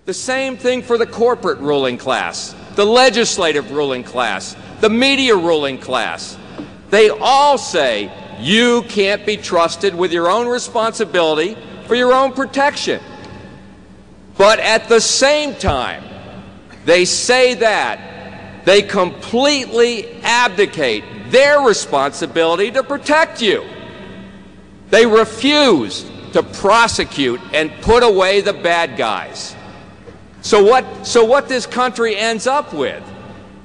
The same thing for the corporate ruling class, the legislative ruling class, the media ruling class. They all say you can't be trusted with your own responsibility for your own protection. But at the same time, they say that they completely abdicate their responsibility to protect you. They refuse to prosecute and put away the bad guys. So what this country ends up with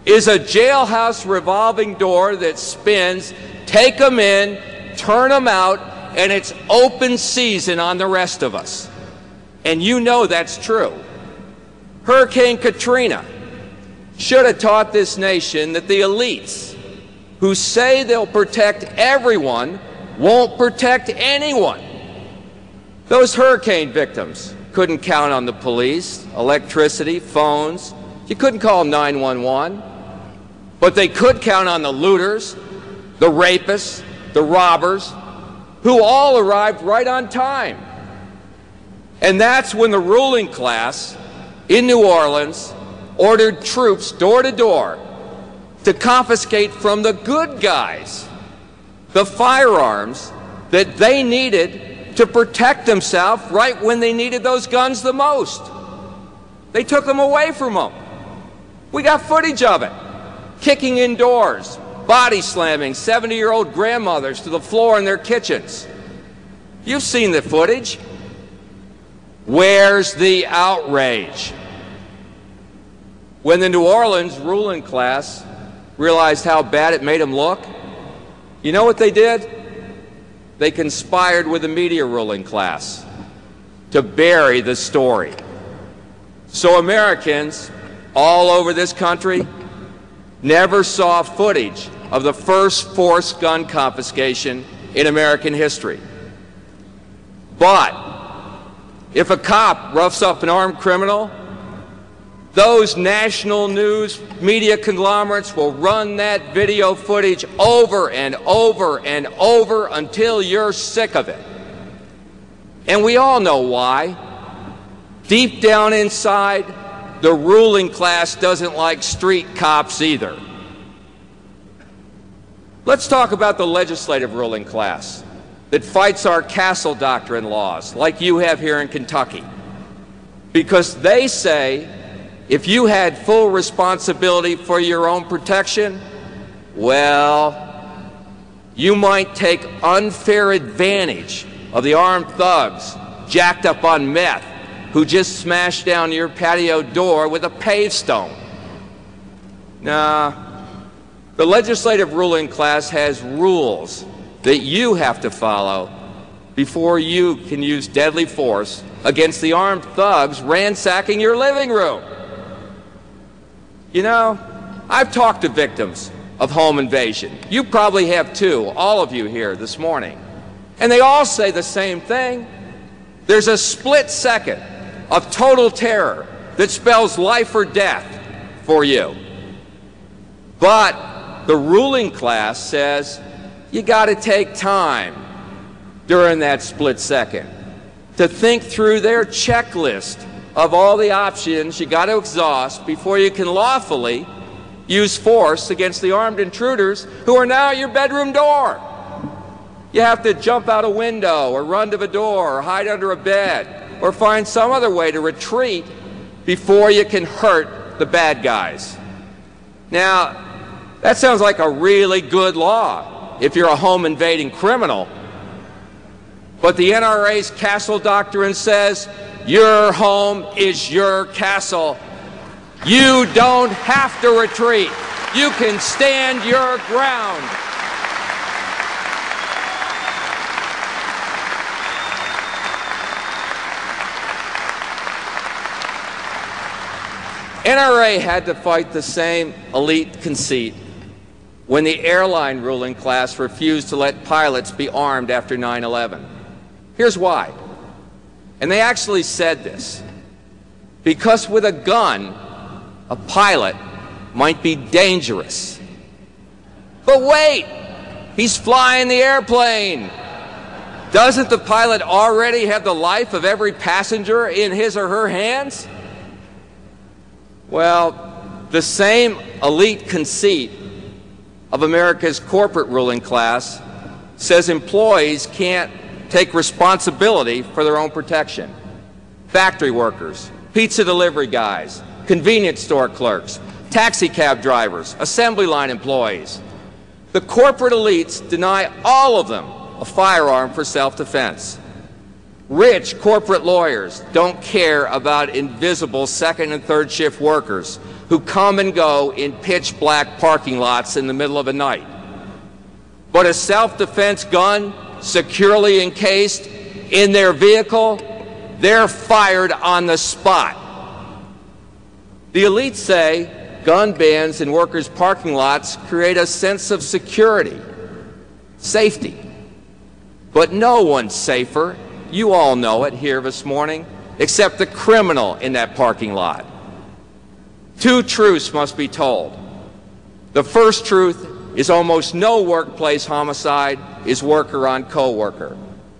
is a jailhouse revolving door that spins, take them in, turn them out, and it's open season on the rest of us. And you know that's true. Hurricane Katrina should have taught this nation that the elites who say they'll protect everyone won't protect anyone. Those hurricane victims couldn't count on the police, electricity, phones. You couldn't call 911. But they could count on the looters, the rapists, the robbers, who all arrived right on time. And that's when the ruling class in New Orleans ordered troops door to door to confiscate from the good guys the firearms that they needed to protect themselves right when they needed those guns the most. They took them away from them. We got footage of it. Kicking in doors, body slamming 70-year-old grandmothers to the floor in their kitchens. You've seen the footage. Where's the outrage? When the New Orleans ruling class realized how bad it made them look, you know what they did? They conspired with the media ruling class to bury the story. So Americans all over this country never saw footage of the first forced gun confiscation in American history. But if a cop roughs up an armed criminal, those national news media conglomerates will run that video footage over and over and over until you're sick of it. And we all know why. Deep down inside, the ruling class doesn't like street cops either. Let's talk about the legislative ruling class that fights our castle doctrine laws, like you have here in Kentucky. Because they say if you had full responsibility for your own protection, well, you might take unfair advantage of the armed thugs jacked up on meth who just smashed down your patio door with a pavestone. Nah, the legislative ruling class has rules that you have to follow before you can use deadly force against the armed thugs ransacking your living room. You know, I've talked to victims of home invasion. You probably have too, all of you here this morning. And they all say the same thing. There's a split second of total terror that spells life or death for you. But the ruling class says you got to take time during that split second to think through their checklist of all the options you got to exhaust before you can lawfully use force against the armed intruders who are now at your bedroom door. You have to jump out a window or run to the door or hide under a bed or find some other way to retreat before you can hurt the bad guys. Now, that sounds like a really good law if you're a home invading criminal. But the NRA's castle doctrine says your home is your castle. You don't have to retreat. You can stand your ground. NRA had to fight the same elite conceit when the airline ruling class refused to let pilots be armed after 9/11. Here's why. And they actually said this. Because with a gun, a pilot might be dangerous. But wait, he's flying the airplane. Doesn't the pilot already have the life of every passenger in his or her hands? Well, the same elite conceit of America's corporate ruling class says employees can't take responsibility for their own protection. Factory workers, pizza delivery guys, convenience store clerks, taxi cab drivers, assembly line employees. The corporate elites deny all of them a firearm for self-defense. Rich corporate lawyers don't care about invisible second and third shift workers who come and go in pitch black parking lots in the middle of the night. But a self-defense gun securely encased in their vehicle, they're fired on the spot. The elites say gun bans in workers' parking lots create a sense of security, safety. But no one's safer, you all know it here this morning, except the criminal in that parking lot. Two truths must be told. The first truth is almost no workplace homicide is worker on co-worker.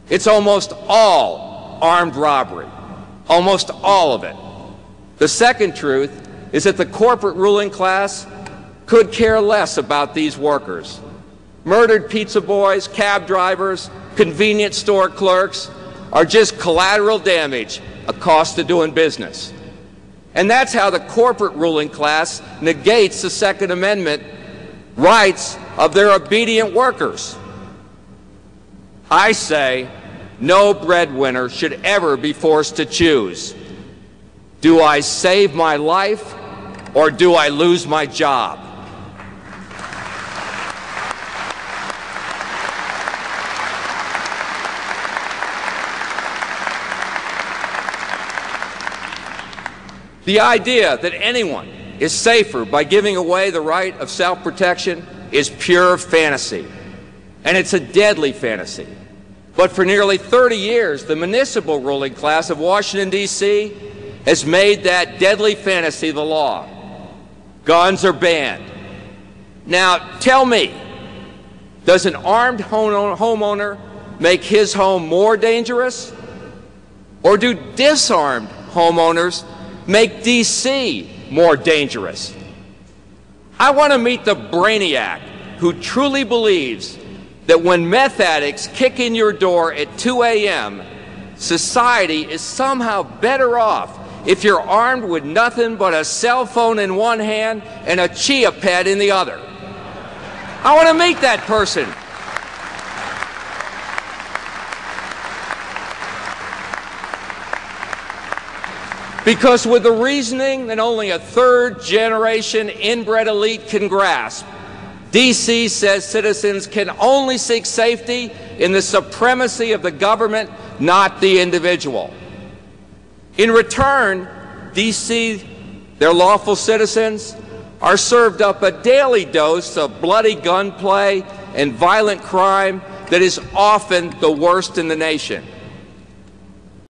It's almost all armed robbery, almost all of it. The second truth is that the corporate ruling class could care less about these workers. Murdered pizza boys, cab drivers, convenience store clerks are just collateral damage, a cost of doing business. And that's how the corporate ruling class negates the Second Amendment rights of their obedient workers. I say no breadwinner should ever be forced to choose. Do I save my life or do I lose my job? The idea that anyone is safer by giving away the right of self-protection is pure fantasy, and it's a deadly fantasy. But for nearly 30 years, the municipal ruling class of Washington, D.C. has made that deadly fantasy the law. Guns are banned. Now, tell me, does an armed homeowner make his home more dangerous? Or do disarmed homeowners make D.C. more dangerous? I want to meet the brainiac who truly believes that when meth addicts kick in your door at 2 a.m., society is somehow better off if you're armed with nothing but a cell phone in one hand and a chia pet in the other. I want to meet that person. Because with the reasoning that only a third-generation inbred elite can grasp, D.C. says citizens can only seek safety in the supremacy of the government, not the individual. In return, D.C., their lawful citizens, are served up a daily dose of bloody gunplay and violent crime that is often the worst in the nation.